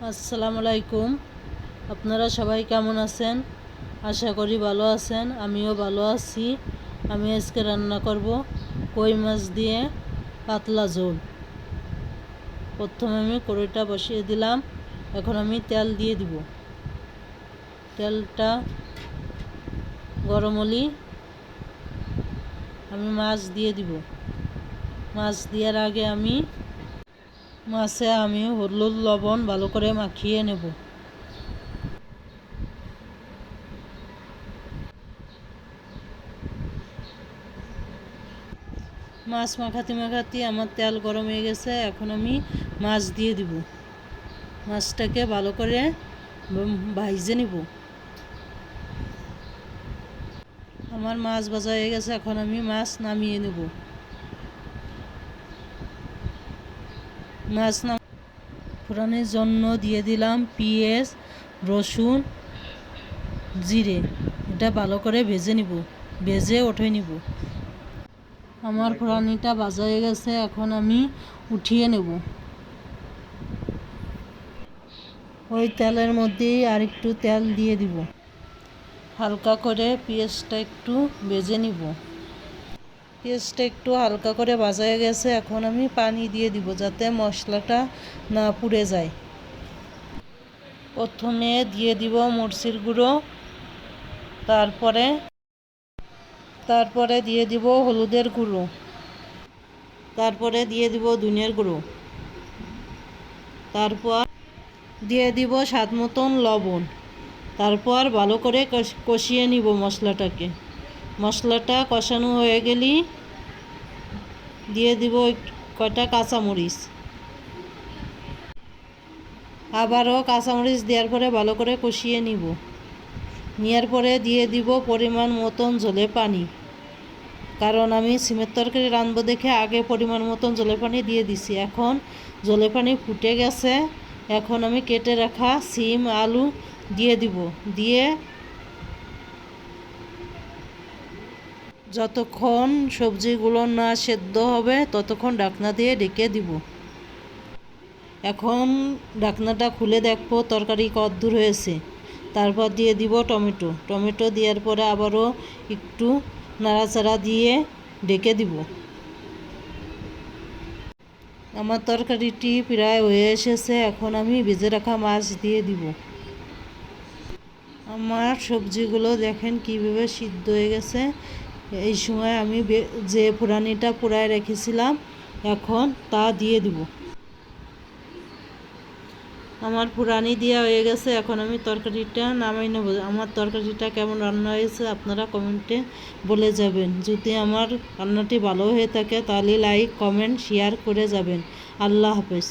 আসসালামু আলাইকুম। আপনারা সবাই কেমন আছেন? আশা করি ভালো আছেন। আমিও ভালো আছি। আমি আজকে রান্না করব কই মাছ দিয়ে পাতলা ঝোল। প্রথমে আমি কড়াইটা বসিয়ে দিলাম। এখন আমি তেল দিয়ে দিব। তেলটা গরম হলে আমি মাছ দিয়ে দিব। মাছ দেওয়ার আগে মাছে আমি হলুদ লবণ ভালো করে মাখিয়ে নেব। মাছ মাখাতে মাখাতে আমার তেল গরম হয়ে গেছে। এখন আমি মাছ দিয়ে দিব। মাছটাকে ভালো করে ভাজে নিব। আমার মাছ ভাজা হয়ে গেছে। এখন আমি মাছ নামিয়ে নেব। ফোড়নের জন্য দিয়ে দিলাম পেঁয়াজ, রসুন, জিরে। এটা ভালো করে ভেজে উঠিয়ে নিব। আমার ফোড়নিটা ভাজা হয়ে গেছে। এখন আমি উঠিয়ে নেব। ওই তেলের মধ্যেই আর একটু তেল দিয়ে দিব। হালকা করে পেঁয়াজটা একটু ভেজে নিব। পেঁয়াজটা একটু হালকা করে ভাজা হয়ে গেছে। এখন আমি পানি দিয়ে দিব যাতে মশলাটা না পুড়ে যায়। প্রথমে দিয়ে দিব মরিচের গুঁড়ো, তারপরে দিয়ে দিব হলুদের গুঁড়ো, তারপরে দিয়ে দিব ধনিয়ার গুঁড়ো, তারপর দিয়ে দিব স্বাদ মতন লবণ। তারপর ভালো করে কষিয়ে নিব মশলাটা কষানো হয়ে গেলে দিয়ে দিব কয়টা কাঁচামরিচ। আবারও কাঁচামরিচ দেওয়ার পরে ভালো করে কষিয়ে নেওয়ার পরে দিয়ে দিব পরিমাণ মতন ঝোলে পানি। কারণ আমি সিমের তরকারি রাঁধবো দেখে আগে পরিমাণ মতন জলে পানি দিয়ে দিছি। এখন জলে পানি ফুটে গেছে। এখন আমি কেটে রাখা সিম আলু দিয়ে দিব। দিয়ে যতক্ষণ সবজিগুলো না সেদ্ধ হবে ততক্ষণ ঢাকনা দিয়ে ঢেকে দিব। এখন ঢাকনাটা খুলে দেখবো তরকারি কতদূর হয়েছে। তারপর দিয়ে দিব টমেটো দেওয়ার পরে আবারও একটু নাড়াচাড়া দিয়ে ঢেকে দিব। আমার তরকারিটি প্রায় হয়ে এসেছে। এখন আমি ভেজে রাখা মাছ দিয়ে দিব। আমার সবজিগুলো দেখেন কীভাবে সিদ্ধ হয়ে গেছে। এই সময় আমি যে ফোড়ানিটা পোড়ায় রেখেছিলাম এখন তা দিয়ে দিব। আমার ফোড়ানি দেওয়া হয়ে গেছে। এখন আমি তরকারিটা নামাই নেব। আমার তরকারিটা কেমন রান্না হয়েছে আপনারা কমেন্টে বলে যাবেন। যদি আমার রান্নাটি ভালো হয়ে থাকে তাহলে লাইক কমেন্ট শেয়ার করে যাবেন। আল্লাহ হাফেজ।